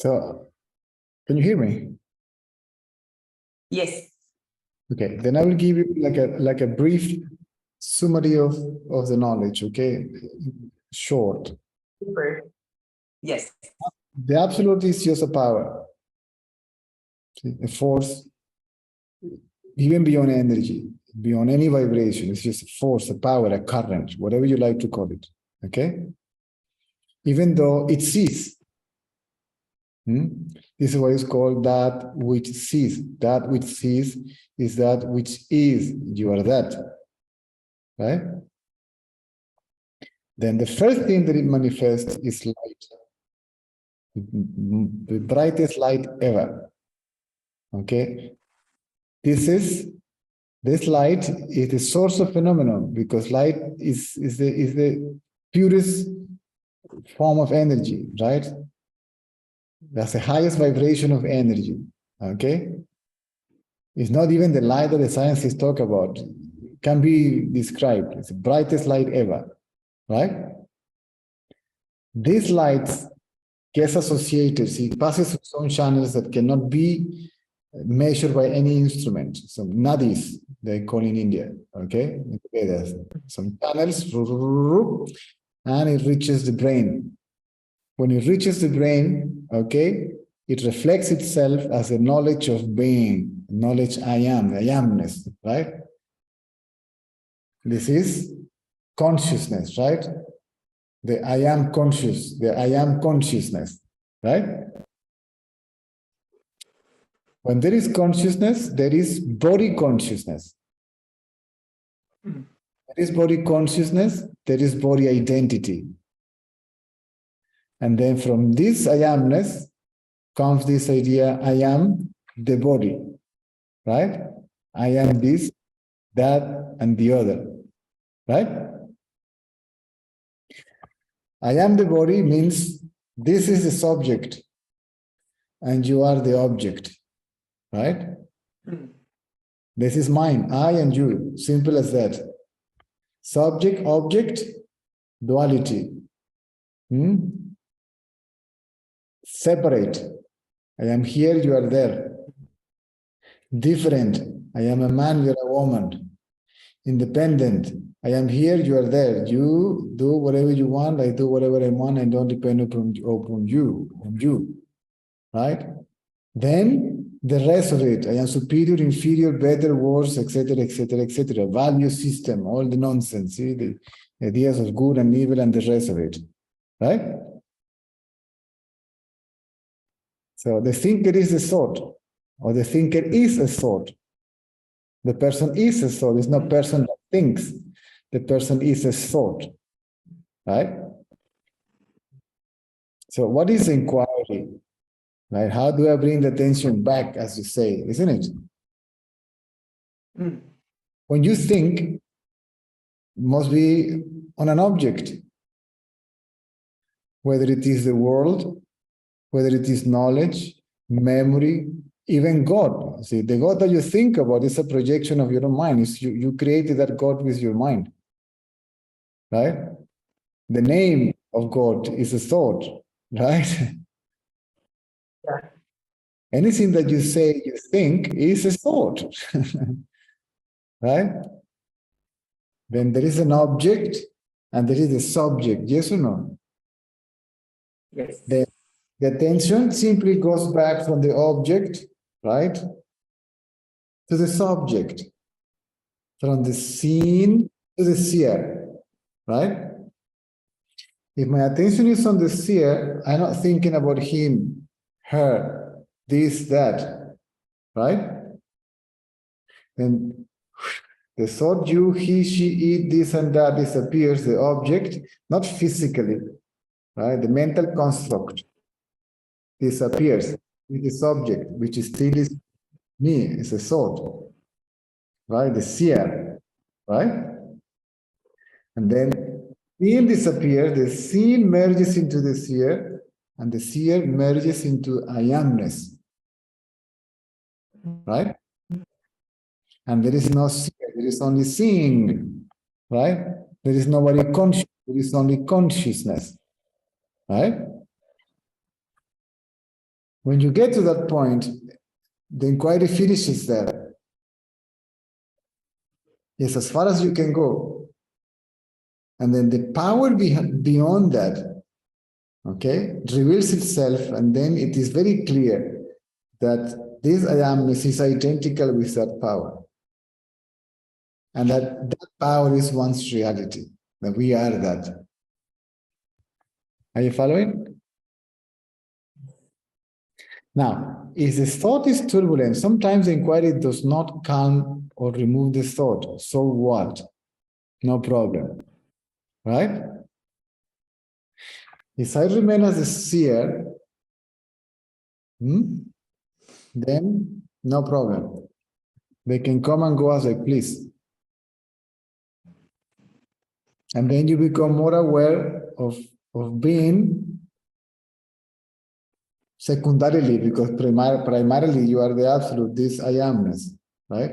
So, can you hear me? Yes. Okay, then I will give you like a brief summary of the knowledge, okay? Short. Super. Yes. The absolute is just a power, a force, even beyond energy, beyond any vibration. It's just a force, a power, a current, whatever you like to call it, okay? Even though it sees. This is what is called that which sees. That which sees is that which is. You are that, right? Then the first thing that it manifests is light. The brightest light ever. Okay? This light is the source of phenomenon, because light is the purest form of energy, right? That's the highest vibration of energy. Okay? It's not even the light that the scientists talk about. It can be described. It's the brightest light ever, right? This light gets associated, it passes through some channels that cannot be measured by any instrument. Some nadis, they call in India, okay? There's some channels, and it reaches the brain. When it reaches the brain, okay, it reflects itself as a knowledge of being, knowledge I am, I amness, right? This is consciousness, right? The I am conscious, the I am consciousness, right? When there is consciousness, there is body consciousness. There is body consciousness, there is body identity. And then from this I amness comes this idea, I am the body, right? I am this, that, and the other, right? I am the body means this is the subject and you are the object, right? This is mine, I and you, simple as that. Subject, object, duality. Separate. I am here, you are there. Different. I am a man, you are a woman. Independent. I am here, you are there. You do whatever you want, I do whatever I want, and don't depend upon you. Right? Then the rest of it, I am superior, inferior, better, worse, etc., etc., etc. Value system, all the nonsense, see, the ideas of good and evil and the rest of it. Right? So the thinker is a thought, or the thinker is a thought. The person is a thought. It's not person that thinks. The person is a thought, right? So what is inquiry? Right? How do I bring the attention back, as you say, isn't it? When you think, it must be on an object, whether it is the world, whether it is knowledge, memory, even God. See, the God that you think about is a projection of your own mind. It's you created that God with your mind, right? The name of God is a thought, right? Yeah. Anything that you say, you think is a thought, right? Then there is an object and there is a subject, yes or no? Yes. The attention simply goes back from the object, right, to the subject, from the seen to the seer, right? If my attention is on the seer, I'm not thinking about him, her, this, that, right? Then the thought you, he, she, it, this and that disappears, the object, not physically, right? The mental construct disappears with the subject, which is still is me, is a thought, right? The seer, right? And then seen disappears, the seen merges into the seer, and the seer merges into I amness, right? And there is no seer, there is only seeing, right? There is nobody conscious, there is only consciousness, right? When you get to that point, the inquiry finishes there. It's as far as you can go. And then the power beyond that, okay, reveals itself, and then it is very clear that this I amness is identical with that power. And that power is one's reality, that we are that. Are you following? Now, if the thought is turbulent, sometimes the inquiry does not calm or remove the thought. So what? No problem. Right? If I remain as a seer, then no problem. They can come and go as they please. And then you become more aware of being secondarily, because primarily you are the absolute, this I amness, right?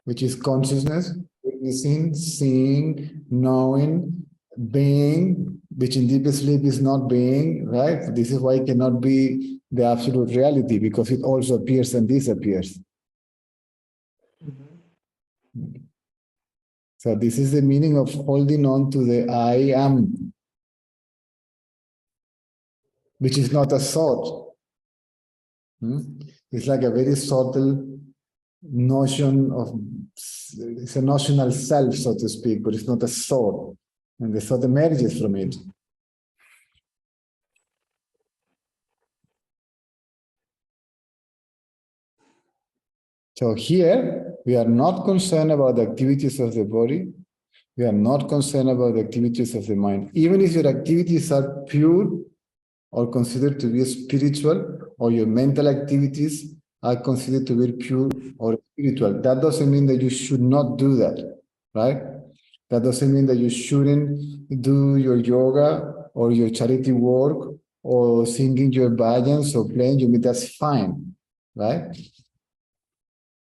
Which is consciousness, witnessing, seeing, knowing, being, which in deep sleep is not being, right? This is why it cannot be the absolute reality, because it also appears and disappears. So this is the meaning of holding on to the I am, which is not a thought. It's like a very subtle notion of, it's a notional self, so to speak, but it's not a thought. And the thought emerges from it. So here, we are not concerned about the activities of the body. We are not concerned about the activities of the mind. Even if your activities are pure or considered to be spiritual, or your mental activities are considered to be pure or spiritual, that doesn't mean that you should not do that, right? That doesn't mean that you shouldn't do your yoga or your charity work or singing your bhajans or playing your music. That's fine, right?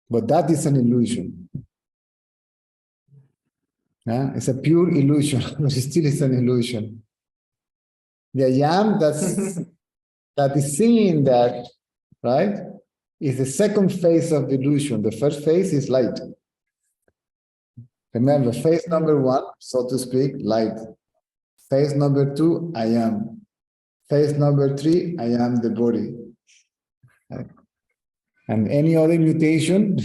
But that is an illusion. Yeah? It's a pure illusion, but it still is an illusion. The I am that is seeing that, right, is the second phase of the illusion. The first phase is light. Remember, phase number one, so to speak, light. Phase number two, I am. Phase number three, I am the body. Right? And any other mutation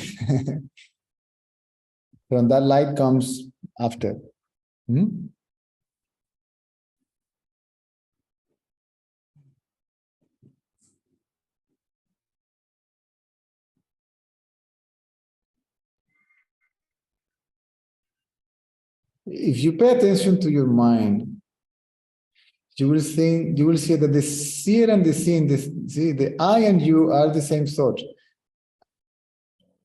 from that light comes after. If you pay attention to your mind, you will see that the seer and the seen, the I and you are the same thought.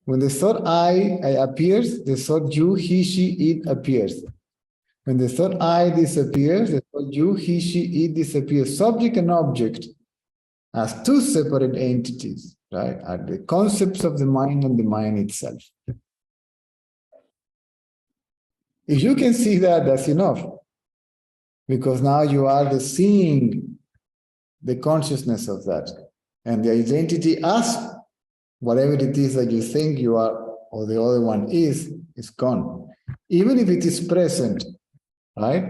When the thought I appears, the thought you, he, she, it appears. When the thought I disappears, the thought you, he, she, it disappears. Subject and object as two separate entities, right, are the concepts of the mind and the mind itself. If you can see that, that's enough. Because now you are the seeing the consciousness of that. And the identity as whatever it is that you think you are or the other one is gone. Even if it is present, right?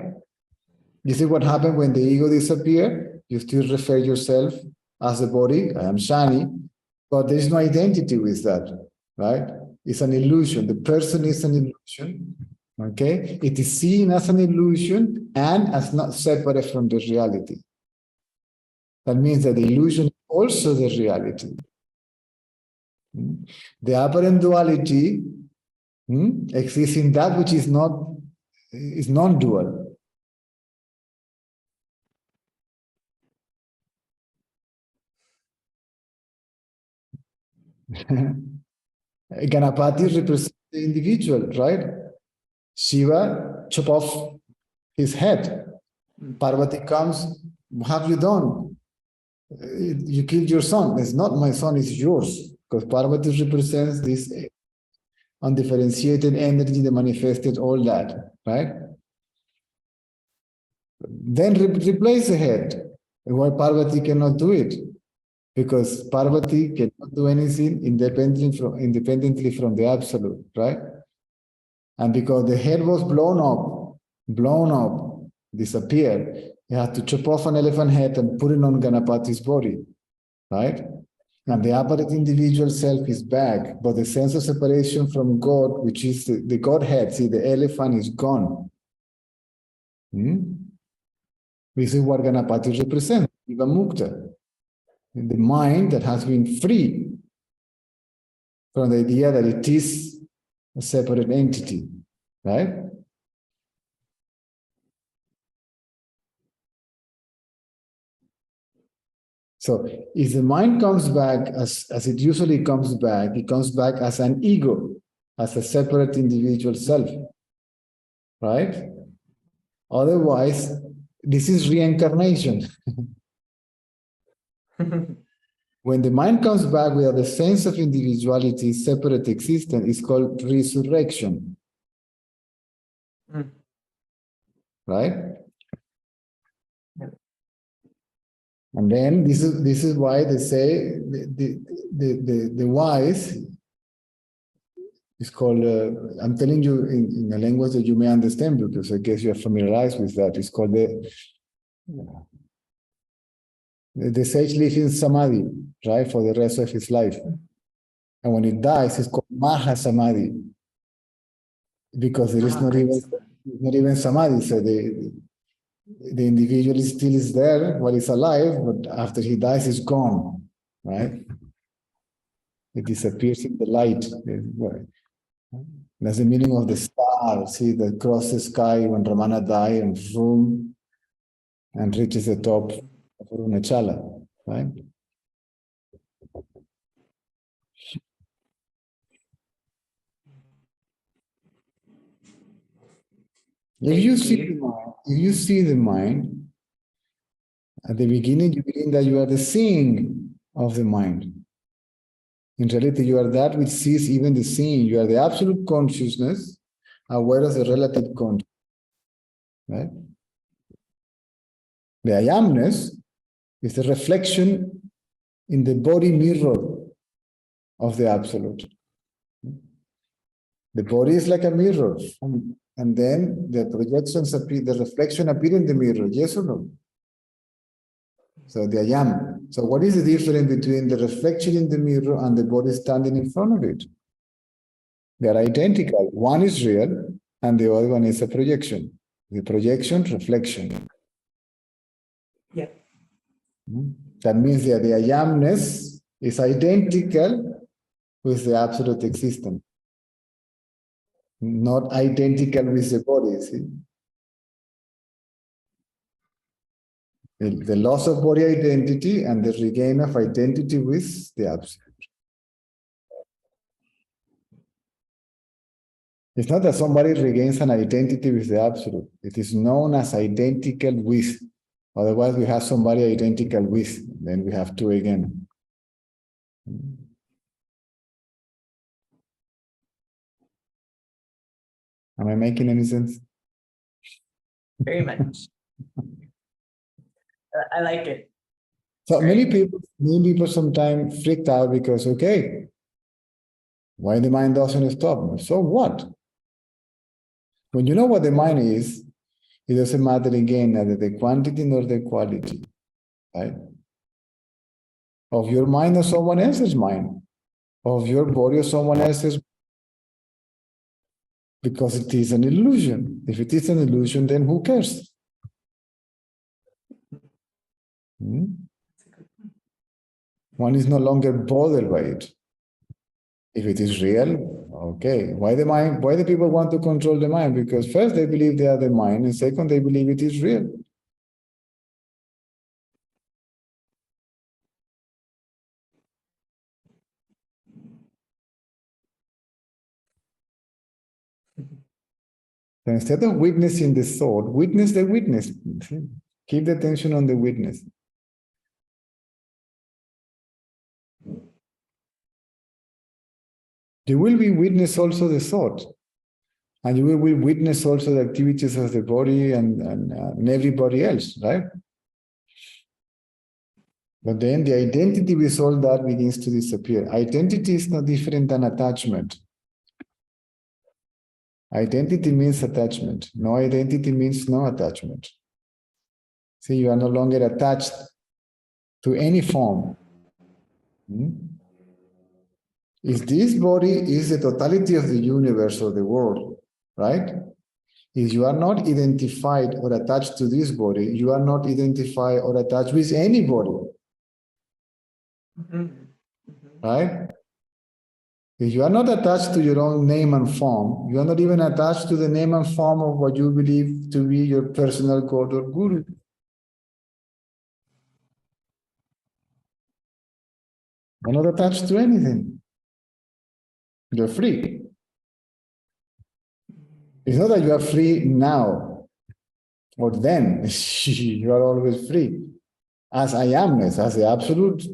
You see what happened when the ego disappeared? You still refer yourself as the body, I am Shani, but there is no identity with that, right? It's an illusion. The person is an illusion, okay? It is seen as an illusion and as not separate from the reality. That means that the illusion is also the reality. The apparent duality exists in that which is non-dual. Ganapati represents the individual, right? Shiva chop off his head. Parvati comes, what have you done? You killed your son. It's not my son, it's yours. Because Parvati represents this undifferentiated energy that manifested all that, right? Then replace the head. Why Parvati cannot do it? because Parvati cannot do anything independently from the absolute, right? And because the head was blown up, disappeared, you have to chop off an elephant head and put it on Ganapati's body, right? And the apparent individual self is back, but the sense of separation from God, which is the Godhead, see, the elephant is gone. This is what Ganapati represents, Iva Mukta. The mind that has been free from the idea that it is a separate entity, right? So if the mind comes back as it usually comes back, it comes back as an ego, as a separate individual self, right? Otherwise, this is reincarnation. When the mind comes back with the sense of individuality, separate existence, it's called resurrection. Right? And then this is why they say the wise is called, I'm telling you in a language that you may understand, because I guess you're familiarized with that. It's called the sage lives in samadhi, right, for the rest of his life. And when he dies, it's called Maha Samadhi, because there is not even samadhi. So the individual still is there while he's alive, but after he dies, he's gone, right? It disappears in the light. That's the meaning of the star. See, that cross the sky when Ramana died and zoom and reaches the top of Arunachala, right? If you see the mind, at the beginning, you believe that you are the seeing of the mind. In reality, you are that which sees even the seeing. You are the absolute consciousness, aware of the relative consciousness. Right? The I amness is the reflection in the body mirror of the absolute. The body is like a mirror, and then the projections appear, the reflection appear in the mirror, yes or no? So the I am. So what is the difference between the reflection in the mirror and the body standing in front of it? They are identical. One is real, and the other one is a projection. The projection, reflection. Yeah. That means that the I amness is identical with the absolute existence. Not identical with the body, see? The loss of body identity and the regain of identity with the absolute. It's not that somebody regains an identity with the absolute. It is known as identical with. Otherwise, we have somebody identical with. Then we have two again. Am I making any sense? Very much. I like it. So many people sometimes freaked out because, okay, why the mind doesn't stop? So what? When you know what the mind is, it doesn't matter again neither the quantity nor the quality, right? Of your mind or someone else's mind, of your body or someone else's, because it is an illusion. If it is an illusion, then who cares? One is no longer bothered by it. If it is real, okay. Why the people want to control the mind? Because first they believe they are the mind, and second they believe it is real. So instead of witnessing the thought, witness the witness. Keep the attention on the witness. You will be witness also the thought. And you will witness also the activities of the body and everybody else, right? But then the identity with all that begins to disappear. Identity is no different than attachment. Identity means attachment. No identity means no attachment. See, you are no longer attached to any form. If this body is the totality of the universe or the world, right? If you are not identified or attached to this body, you are not identified or attached with anybody. Right? If you are not attached to your own name and form, you are not even attached to the name and form of what you believe to be your personal God or guru. You're not attached to anything. You're free. It's not that you are free now or then. You are always free. As I amness, as the absolute.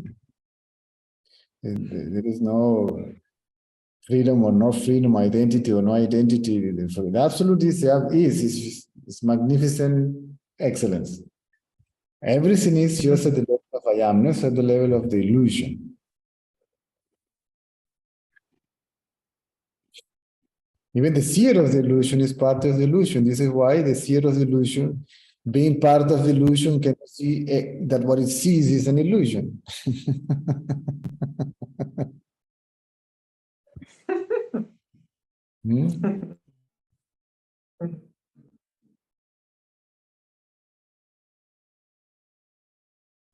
There is no freedom or no freedom, identity or no identity. The absolute is magnificent excellence. Everything is just at the level of I amness, at the level of the illusion. Even the seer of the illusion is part of the illusion. This is why the seer of the illusion, being part of the illusion, can see that what it sees is an illusion.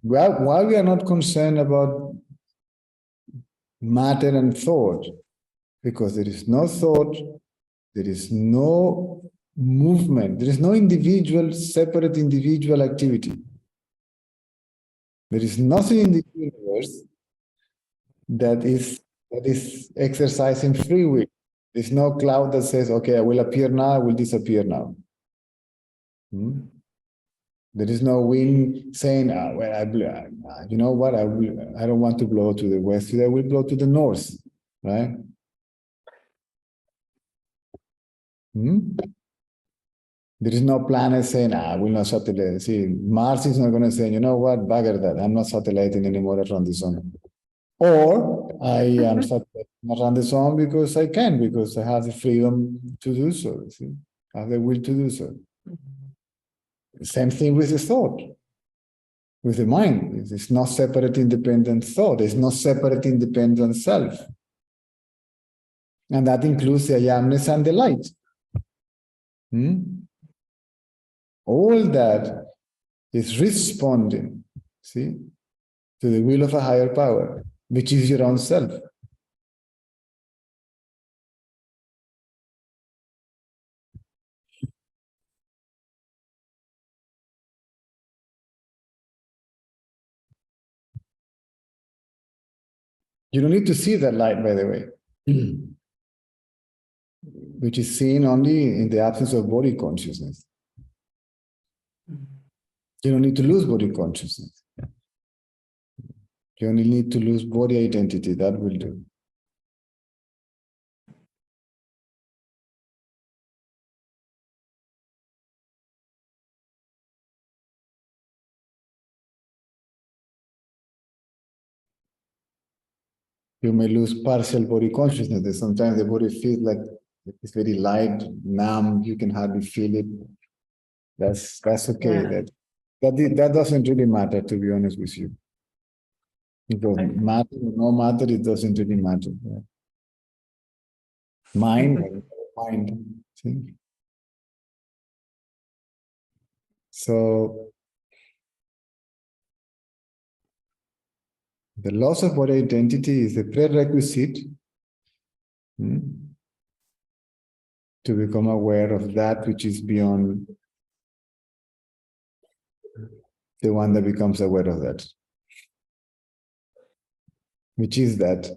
Well, why we are not concerned about matter and thought? Because there is no thought, there is no movement, there is no separate individual activity. There is nothing in the universe that is exercising free will. There's no cloud that says, okay, I will appear now, I will disappear now. There is no wind saying, you know what, I don't want to blow to the west, I will blow to the north, right? There is no planet saying, I will not satellite. See, Mars is not going to say, you know what, bugger that, I'm not satelliting anymore around the sun. Or I am not around the sun because I can, because I have the freedom to do so. See? I have the will to do so. Same thing with the thought, with the mind. It's not separate, independent thought. It's not separate, independent self. And that includes the I amness and the light. All that is responding, see, to the will of a higher power, which is your own self. You don't need to see that light, by the way, which is seen only in the absence of body consciousness. You don't need to lose body consciousness. You only need to lose body identity. That will do. You may lose partial body consciousness. Sometimes the body feels like it's very light, numb. You can hardly feel it. That's okay. Yeah. That doesn't really matter, to be honest with you. Because matter or no matter, it doesn't really matter. Right? Mind. See? So the loss of body identity is the prerequisite to become aware of that which is beyond the one that becomes aware of that. Which is that?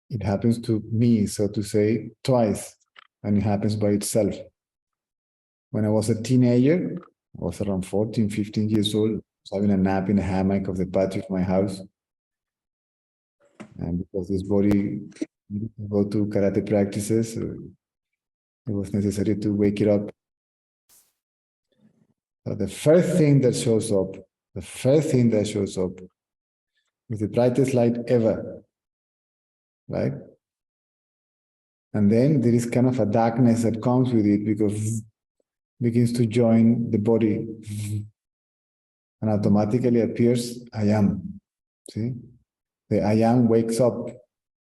It happens to me, so to say, twice, and it happens by itself. When I was a teenager, I was around 14, 15 years old, I was having a nap in a hammock of the patio of my house. And because this body go to karate practices, it was necessary to wake it up. So the first thing that shows up is the brightest light ever, right? And then there is kind of a darkness that comes with it because it begins to join the body and automatically appears I am. See? The I am wakes up.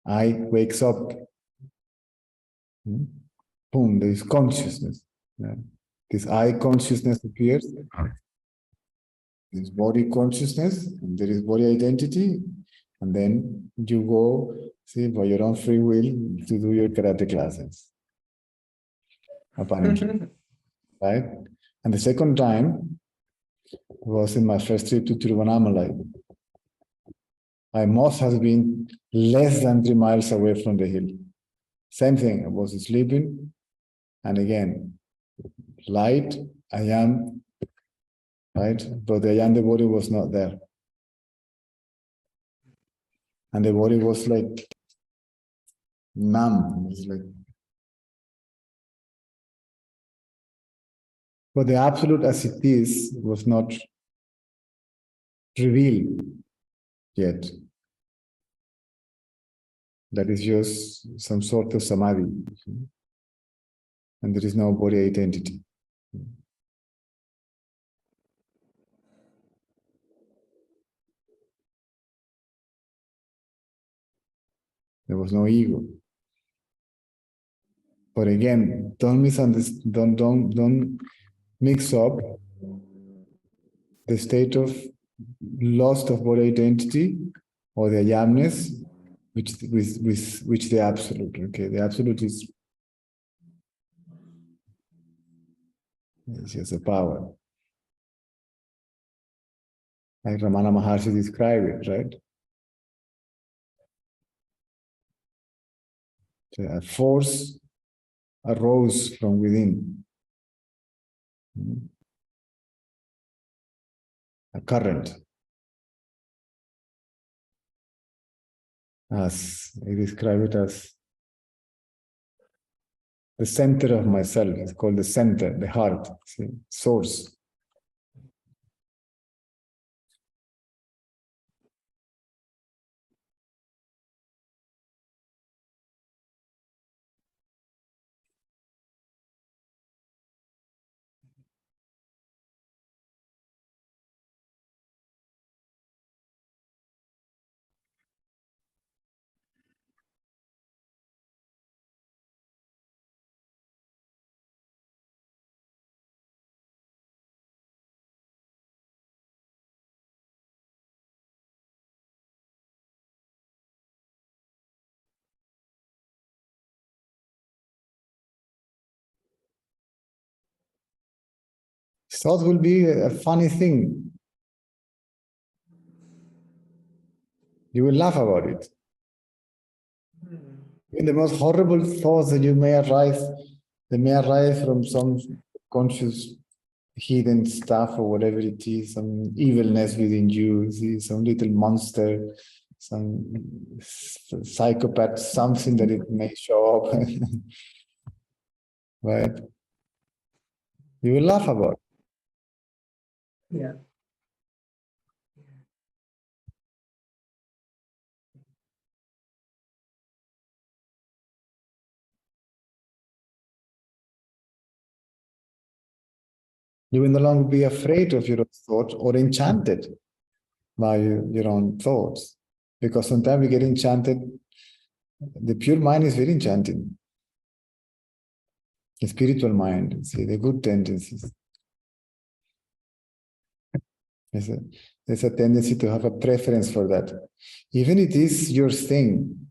I wakes up. Boom, there is consciousness. Yeah. This I consciousness appears. There is body consciousness, and there is body identity. And then you go, see, by your own free will to do your karate classes. Apparently. Right? And the second time was in my first trip to Tiruvannamalai. I must have been less than 3 miles away from the hill. Same thing, I was sleeping, and again, light, I am, right? But the I am, the body was not there. And the body was like numb. It was like, but the absolute as it is was not revealed yet. That is just some sort of samadhi. And there is no body identity. There was no ego. But again, don't misunderstand, don't mix up the state of loss of body identity or the ayamness with which the absolute. Okay, the absolute is just a power. Like Ramana Maharshi described it, right? So a force arose from within. A current. As I describe it as the center of myself. It's called the center, the heart, see? Source. Thought will be a funny thing. You will laugh about it. In the most horrible thoughts that you may arise, they may arise from some conscious hidden stuff or whatever it is, some evilness within you, see, some little monster, some psychopath, something that it may show up. Right? You will laugh about it. Yeah. You will no longer be afraid of your own thoughts or enchanted by your own thoughts. Because sometimes we get enchanted. The pure mind is very enchanting. The spiritual mind, see, the good tendencies. There's a tendency to have a preference for that. Even if it is your thing,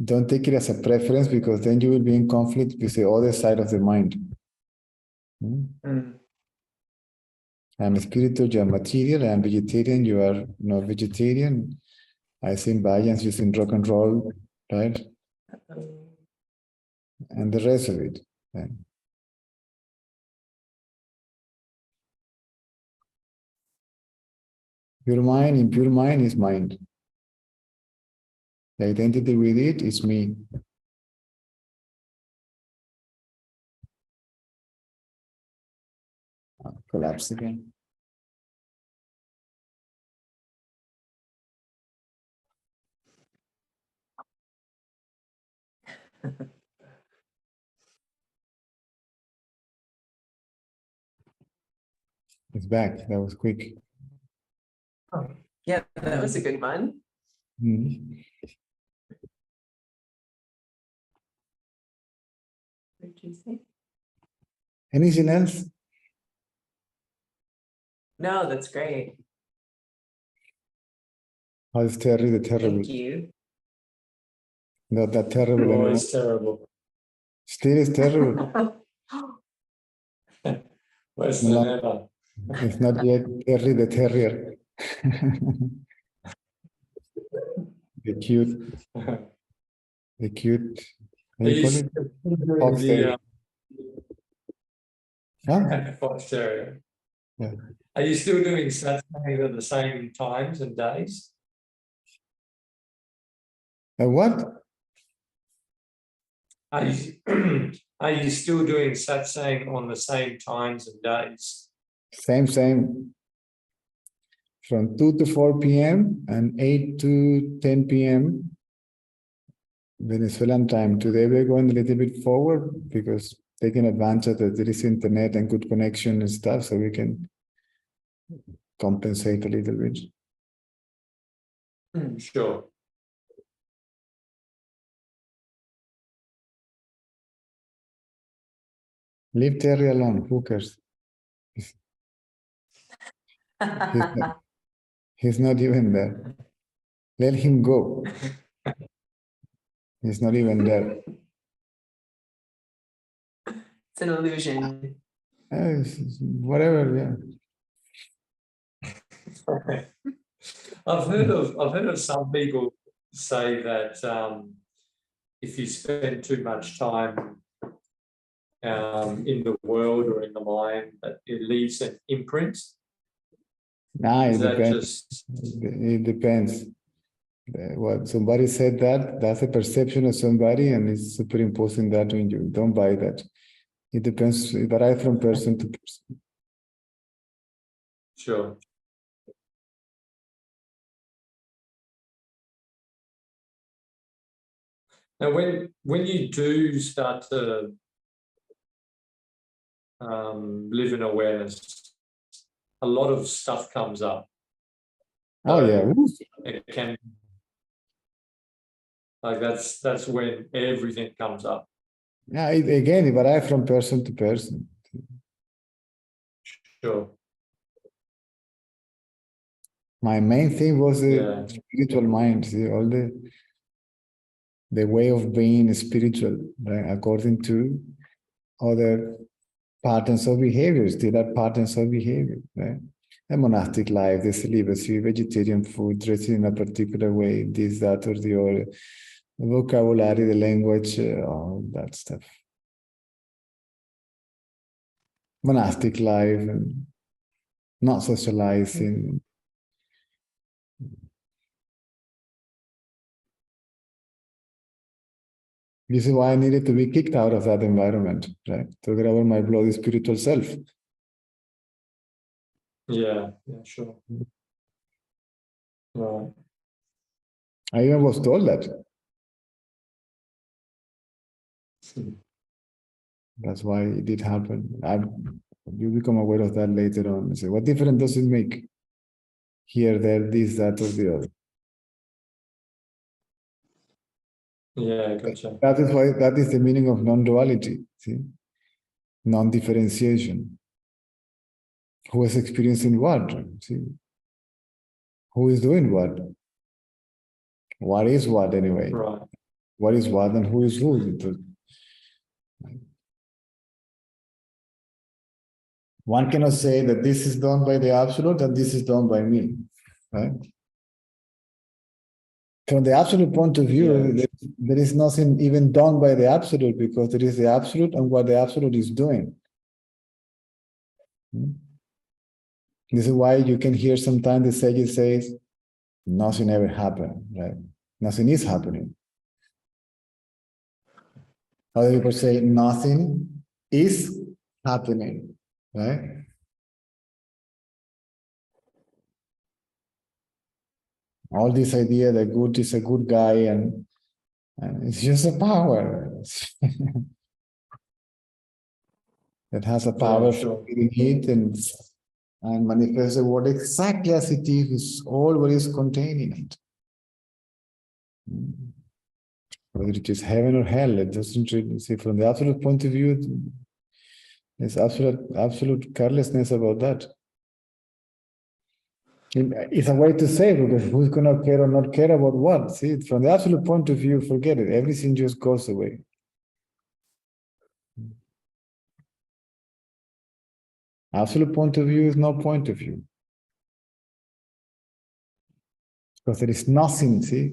don't take it as a preference because then you will be in conflict with the other side of the mind. I'm spiritual, you are material, I am vegetarian, you are not vegetarian. I sing bhajans, you sing rock and roll, right? And the rest of it. Right? Pure mind, impure mind is mind. The identity with it is me. Collapse again. It's back. That was quick. Oh, yeah, that was a good one. Mhm. What did you say? Anything else? No, that's great. How's Terry the terrible? Thank you. Not that terrible Oh, anymore. it's terrible. Still is terrible. Worse No, than ever. it's not yet Terry the terrier. The cute, the cute. How Are you you call still it? doing Fox the terrier. Huh? Fox Terrier? Yeah. Are you still doing Saturday at the same times and days? A what? Are you, are you still doing satsang on the same times and days? Same. From 2 to 4 p.m. and 8 to 10 p.m. Venezuelan time. Today we're going a little bit forward because taking advantage that there is internet and good connection and stuff, so we can compensate a little bit. Sure. Leave Terry alone. Who cares? He's not even there. Let him go. He's not even there. It's an illusion. Whatever, yeah. I've heard of some people say that if you spend too much time in the world or in the mind, that it leaves an imprint. It That depends. just It depends. What somebody said that's a perception of somebody, and it's superimposing that on you. Don't buy that. It depends. It varies from person to person. sure. Now, when you do start to live in awareness, a lot of stuff comes up. Oh yeah. It can, like that's when everything comes up. Yeah. Again, it varies from person to person. Sure. My main thing was the Yeah. spiritual mind. See, all the way of being spiritual, right? According to other patterns of behaviors. There are patterns of behavior, right? The monastic life, the celibacy, vegetarian food, dressing in a particular way, this, that, or the other, the vocabulary, the language, all that stuff. Monastic life, and not socializing. This is why I needed to be kicked out of that environment, right? To recover my bloody spiritual self. Yeah. Sure. Right. I even was told that. That's why it did happen. You become aware of that later on. And say, what difference does it make? Here, there, this, that, or the other. Yeah, gotcha. That is why that is the meaning of non-duality. See, non-differentiation. Who is experiencing what? See, who is doing what? What is what anyway? Right. What is what and who is who? One cannot say that this is done by the absolute and this is done by me, right? From the absolute point of view, Yeah. there is nothing even done by the absolute, because there is the absolute and what the absolute is doing. This is why you can hear sometimes the sage says, nothing ever happened, right? Nothing is happening. Other people say nothing is happening, right? All this idea that good is a good guy and it's just a power that has a power for feeling it and manifest the world exactly as it is all what is contained in it. Whether it is heaven or hell, it doesn't really see from the absolute point of view, there's absolute carelessness about that. It's a way to say, because who's going to care or not care about what? See, from the absolute point of view, forget it. Everything just goes away. Absolute point of view is no point of view. Because there is nothing, see,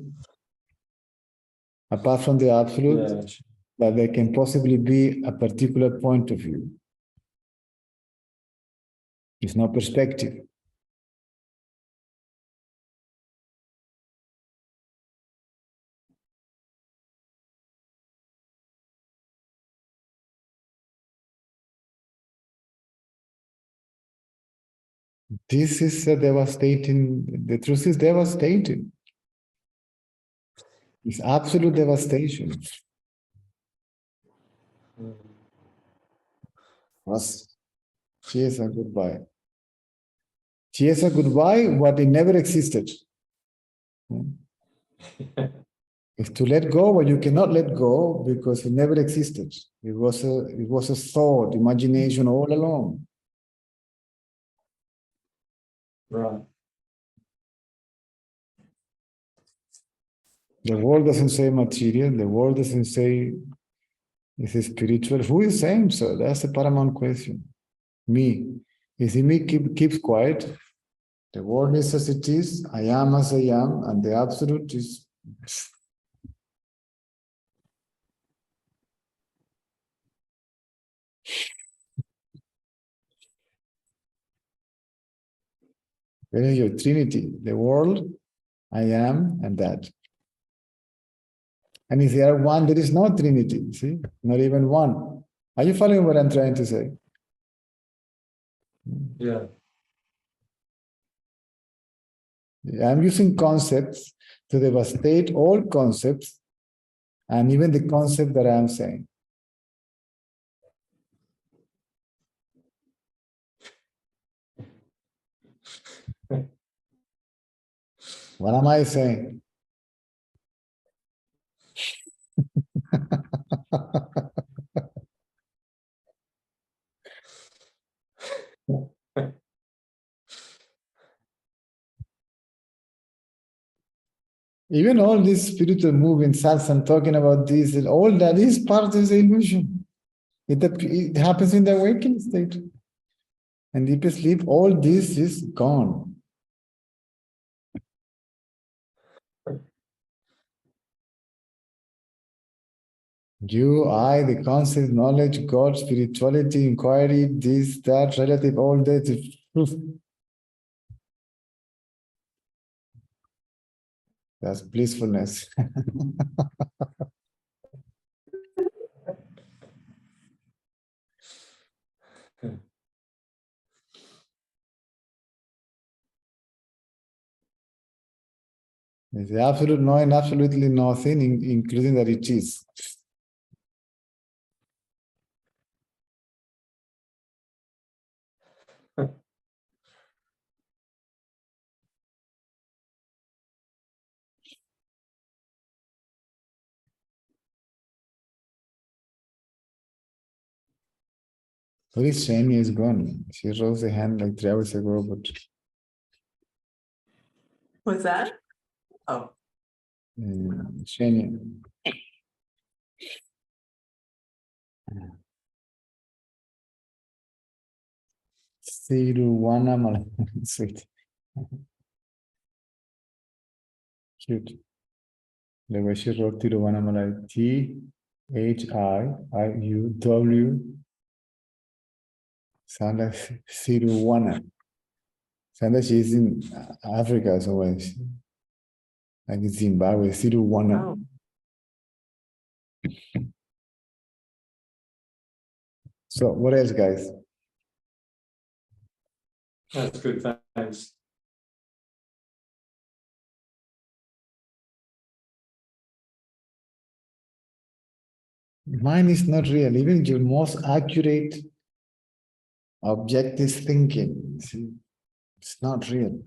apart from the absolute, that there can possibly be a particular point of view. It's no perspective. This is a devastating, the truth is devastating. It's absolute devastation. Cheers and goodbye. Cheers and goodbye, what it never existed. Is to let go what you cannot let go because it never existed. It was a thought, imagination all along. Right. The world doesn't say material, the world doesn't say is it spiritual. Who is saying so? That's the paramount question. Me. If me keeps quiet, the world is as it is, I am as I am, and the absolute is. Where is your Trinity? The world, I am, and that. And if there are one, there is no Trinity, see? Not even one. Are you following what I'm trying to say? Yeah. I'm using concepts to devastate all concepts and even the concept that I'm saying. What am I saying? Even all these spiritual movements, and talking about this, and all that is part of the illusion. It happens in the awakened state. And deep sleep, all this is gone. You, I, the concept, knowledge, God, spirituality, inquiry, this, that, relative, all that. That's blissfulness. It's the absolute knowing absolutely nothing, including that it is. Where is Shani? Is gone. She rose the hand like 3 hours ago, but What's that? Oh, Shani. Thiruvannamalai. Sweet. Cute. The way she wrote Thiruvannamalai. Thiiuw. Sound like Thiruvanna. Sound like she's in Africa somewhere. like in Zimbabwe, Siruwana. Oh, So what else, guys? That's good, thanks. Mine is not real. Even your most accurate objective thinking, see, it's not real.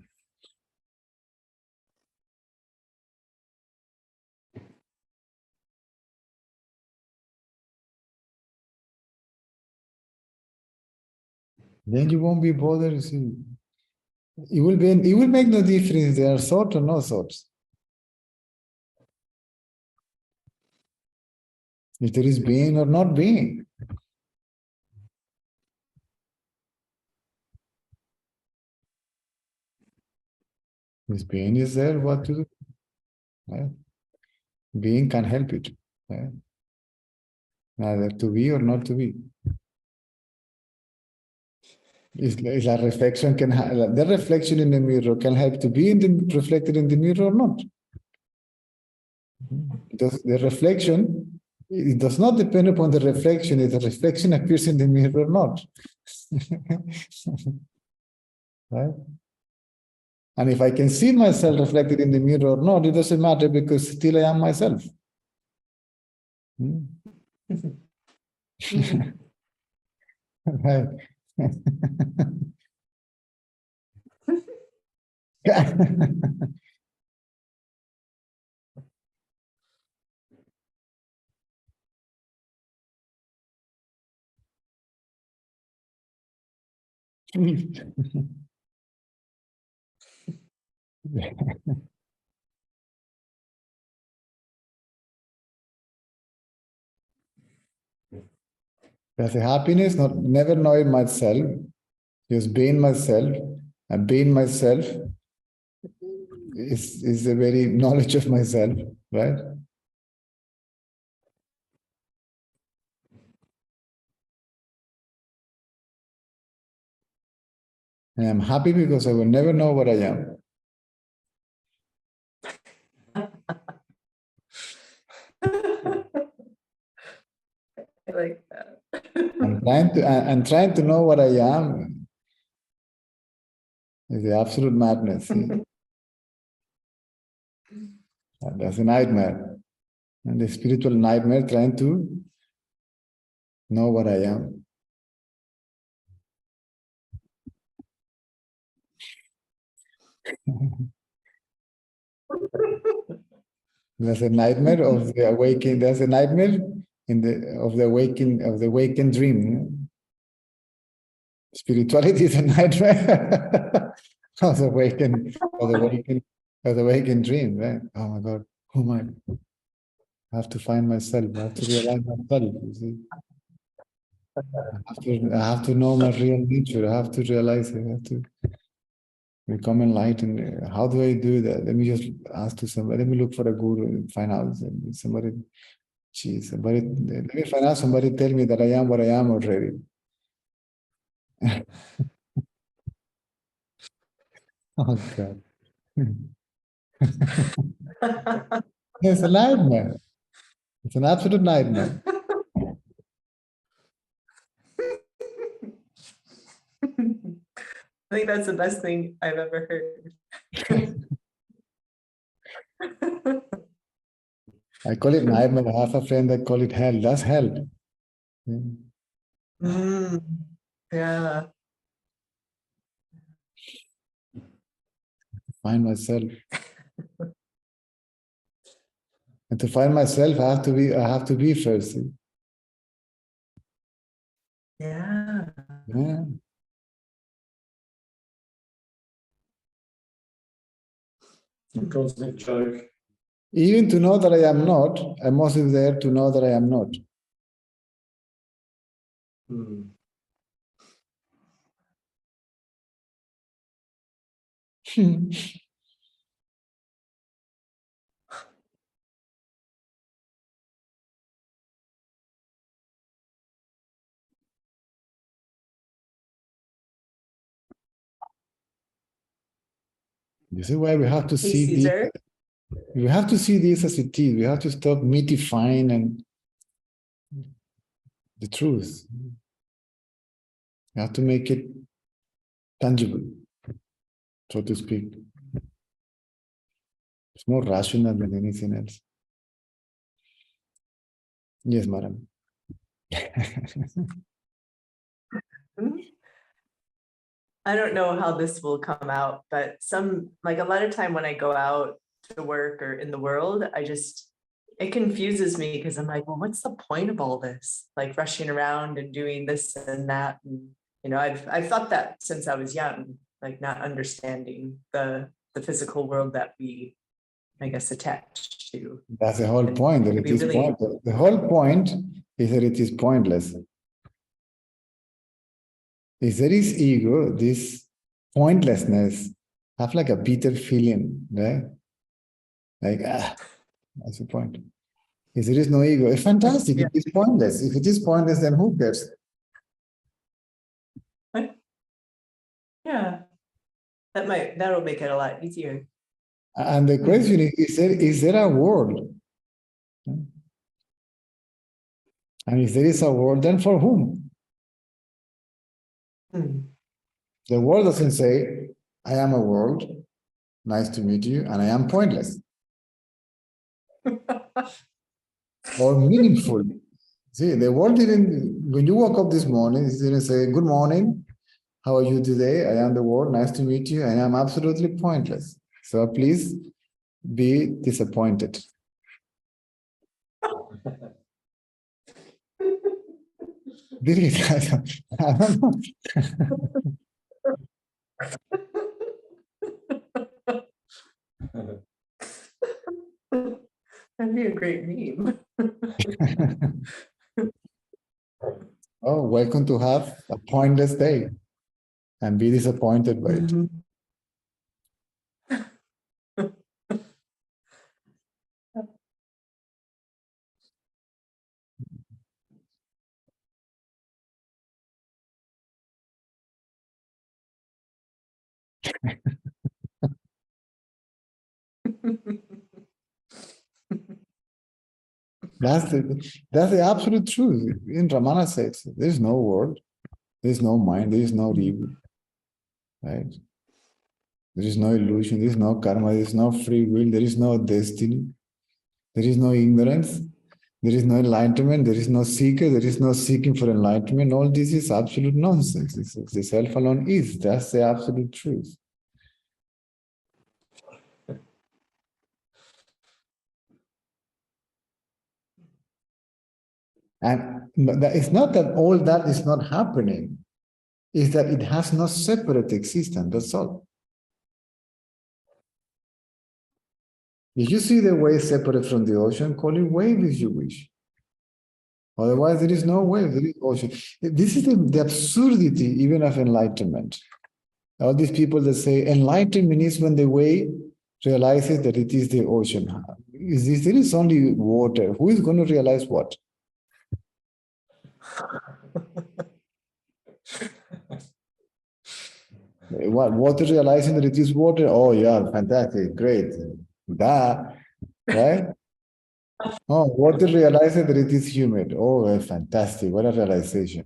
Then you won't be bothered. See, it will make no difference. There are thoughts or no thoughts. If there is being or not being. If being is there, what to do? Right? Being can help it. Right? Neither to be or not to be. Is a reflection can the reflection in the mirror can help to be in the reflected in the mirror or not? The reflection, it does not depend upon the reflection if the reflection appears in the mirror or not. Right? And if I can see myself reflected in the mirror or not, it doesn't matter because still I am myself. Right. There's a happiness, never knowing myself, just being myself, and being myself is the very knowledge of myself, right? And I'm happy because I will never know what I am. I like that. I'm trying to know what I am is the absolute madness. See? That's a nightmare. And the spiritual nightmare trying to know what I am. There's a nightmare of the awakening. There's a nightmare of the awakened dream. Spirituality is a nightmare of the awakened dream, right? Oh my God, who am I? I have to find myself. I have to realize myself. You see, I have to know my real nature. I have to realize it. I have to become enlightened. How do I do that? Let me just ask to somebody. Let me look for a guru and find out. Somebody, geez, somebody. Let me find out. Somebody tell me that I am what I am already. Oh God. It's a nightmare. It's an absolute nightmare. I think that's the best thing I've ever heard. I call it nightmare. I have a friend that call it hell. That's hell. Yeah. Find myself. And to find myself, I have to be first. See? Yeah. Yeah. Cosmic joke. Even to know that I am not, I must be there to know that I am not. Hmm. You see why we have to Hey, see deep. Caesar. We have to see this as it is. We have to stop mythifying and the truth. We have to make it tangible, so to speak. It's more rational than anything else. Yes, madam. I don't know how this will come out, but a lot of time when I go out to work or in the world, it confuses me because I'm like, well, what's the point of all this? Like rushing around and doing this and that. And, I've thought that since I was young, like not understanding the physical world that we, I guess, attach to. That's the whole point, that it is really... pointless. The whole point is that it is pointless. If there is ego, this pointlessness have like a bitter feeling, right? Like, that's the point. If there is no ego, it's fantastic. Yeah. It is pointless. If it is pointless, then who cares? Yeah, that'll make it a lot easier. And the question is there a world? And if there is a world, then for whom? The world doesn't say, I am a world, nice to meet you, and I am pointless. Or meaningful. See, the world didn't, when you woke up this morning, it didn't say, good morning, how are you today? I am the world, nice to meet you, and I'm absolutely pointless. So please be disappointed. Did it? I don't know. That'd be a great meme. Oh, welcome to have a pointless day and be disappointed by it. That's the absolute truth. In Ramana says, there's no world, there's no mind, there is no ego, right? There is no illusion, there is no karma, there is no free will, there is no destiny, there is no ignorance, there is no enlightenment, there is no seeker, there is no seeking for enlightenment. All this is absolute nonsense. The self alone is. That's the absolute truth. And it's not that all that is not happening, it's that it has no separate existence, that's all. If you see the wave separate from the ocean, call it wave if you wish. Otherwise, there is no wave, there is ocean. This is the absurdity even of enlightenment. All these people that say enlightenment is when the wave realizes that it is the ocean. There is only water. Who is going to realize what? What water realizing that it is water? Oh yeah, fantastic, great. That, right? Oh, water realizing that it is humid. Oh, fantastic, what a realization.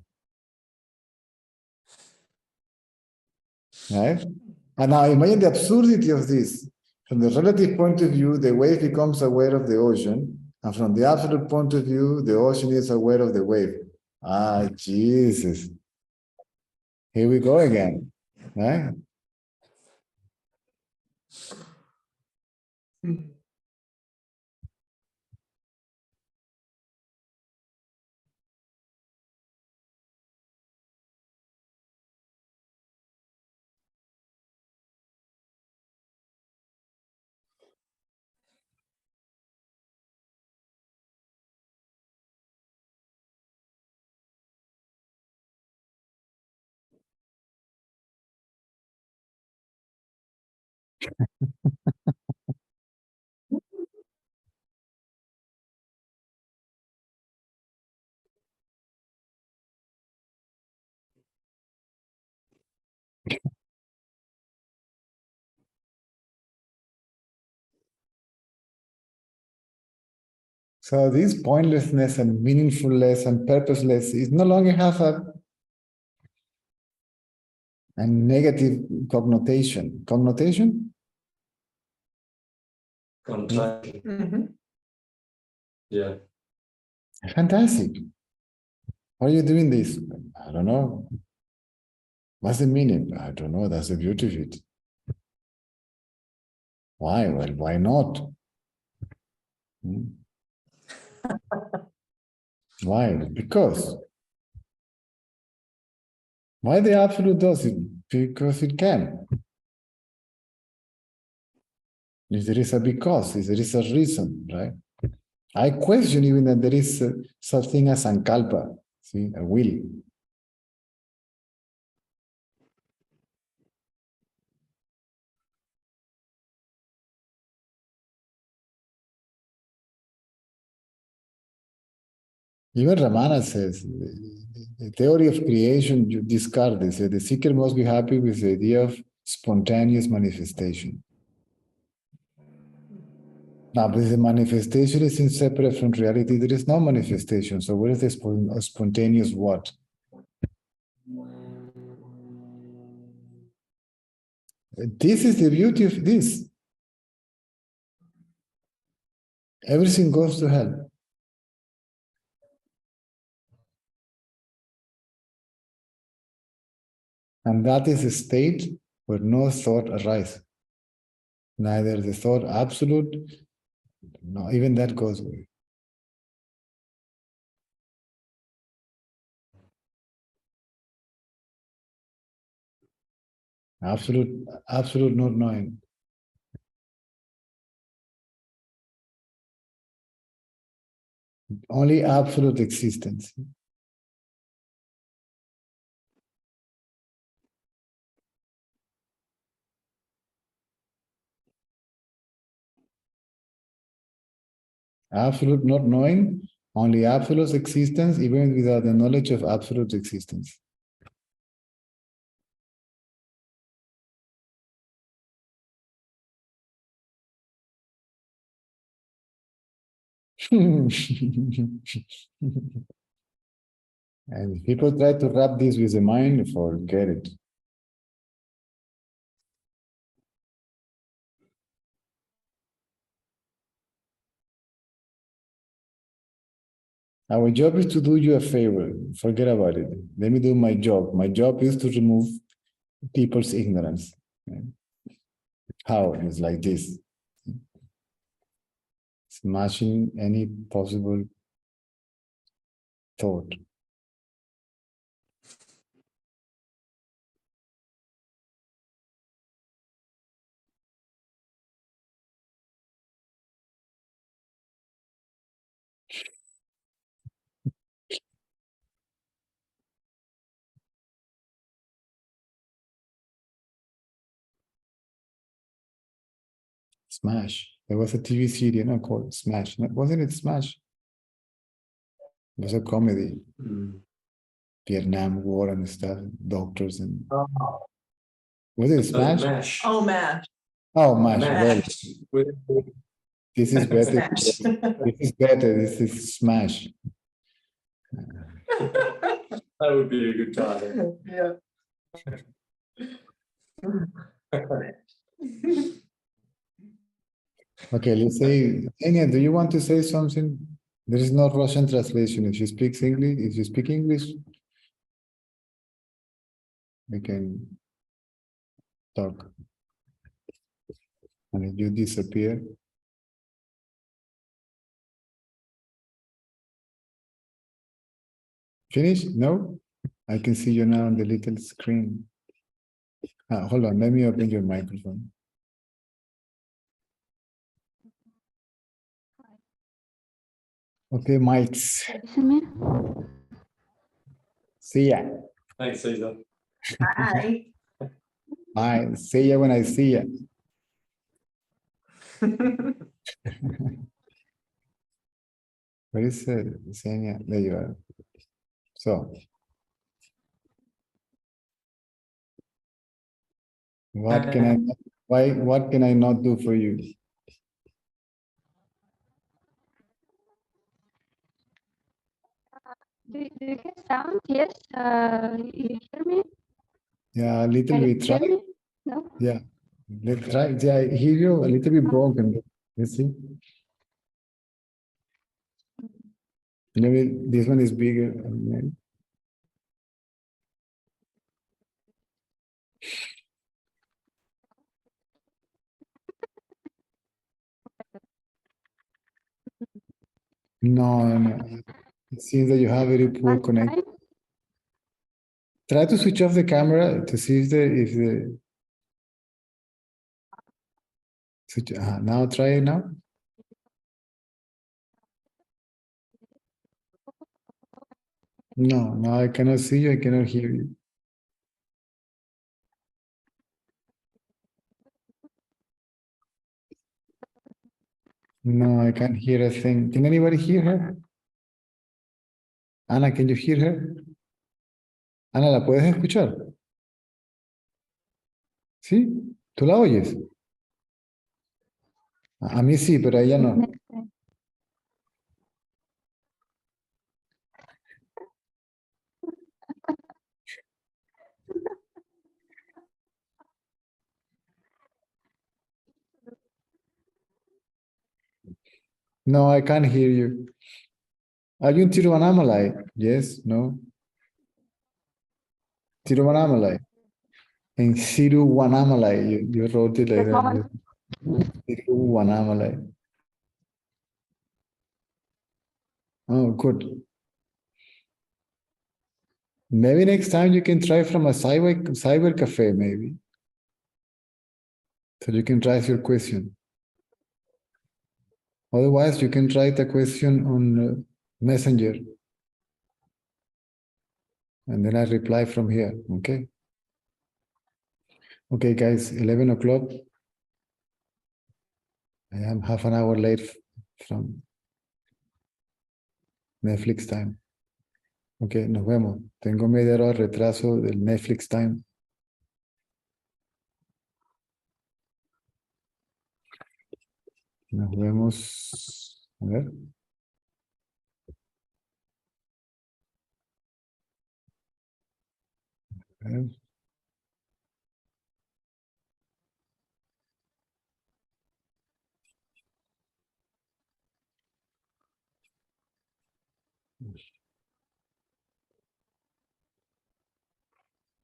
Right? And now imagine the absurdity of this. From the relative point of view, the wave becomes aware of the ocean, and from the absolute point of view, the ocean is aware of the wave. Ah, Jesus. Here we go again. Right? So this pointlessness and meaningfulness and purposeless is no longer have a negative connotation. Connotation? Connotation. Mhm. Yeah. Fantastic. Why are you doing this? I don't know. What's the meaning? I don't know. That's the beauty of it. Why? Well, why not? Hmm? Why? Because. Why the absolute does it? Because it can. If there is a because, if there is a reason, right? I question even that there is such thing as sankalpa, see, a will. Even Ramana says, the theory of creation, you discard this. The seeker must be happy with the idea of spontaneous manifestation. Now, if the manifestation is inseparable from reality, there is no manifestation. So where is the spontaneous what? This is the beauty of this. Everything goes to hell. And that is a state where no thought arises. Neither the thought absolute, no, even that goes away. Absolute not knowing. Only absolute existence. Absolute not knowing, only absolute existence, even without the knowledge of absolute existence. And if people try to wrap this with the mind, forget it. Our job is to do you a favor. Forget about it. Let me do my job. My job is to remove people's ignorance. How? It's like this. Smashing any possible thought. Smash. There was a TV series, called Smash. Wasn't it Smash? It was a comedy. Vietnam War and stuff, doctors and. Oh, Was it Smash? MASH. Oh, MASH. Oh, MASH. Well, Mash. this is better. Smash. This is better. This is Smash. That would be a good title. Yeah. Okay, let's say, Anya, do you want to say something? There is no Russian translation. If you speak English, we can talk. And if you disappear. Finish? No? I can see you now on the little screen. Hold on, let me open your microphone. Okay, mics. See ya. Thanks, Cesar. Hi. Bye. See ya when I see ya. Where is Xenia? There you are. So, what can I not do for you? Do you have sound? Yes. You hear me? Yeah, a little Can you bit. hear Try. me? No. Yeah. Let's try. Yeah, I hear you a little bit broken. You see? Maybe this one is bigger. No, no. It seems that you have very poor One connection. time. Try to switch off the camera to see if the switch. Now try it now. No, no, I cannot see you. I cannot hear you. No, I can't hear a thing. Can anybody hear her? Ana, can you hear her? Ana, ¿la puedes escuchar? ¿Sí? ¿Tú la oyes? A mí sí, pero a ella no. Next time. No, I can't hear you. Are you in Tiruvannamalai? Yes, no. Tiruvannamalai. In Tiruvannamalai, you wrote it like Just that. moment. Tiruvannamalai. Oh, good. Maybe next time you can try from a cyber cafe, maybe. So you can write your question. Otherwise, you can write a question on Messenger. And then I reply from here, okay? Okay, guys, 11 o'clock. I am half an hour late from Netflix time. Ok, nos vemos. Tengo media hora de retraso del Netflix time. Nos vemos. A ver. A ver.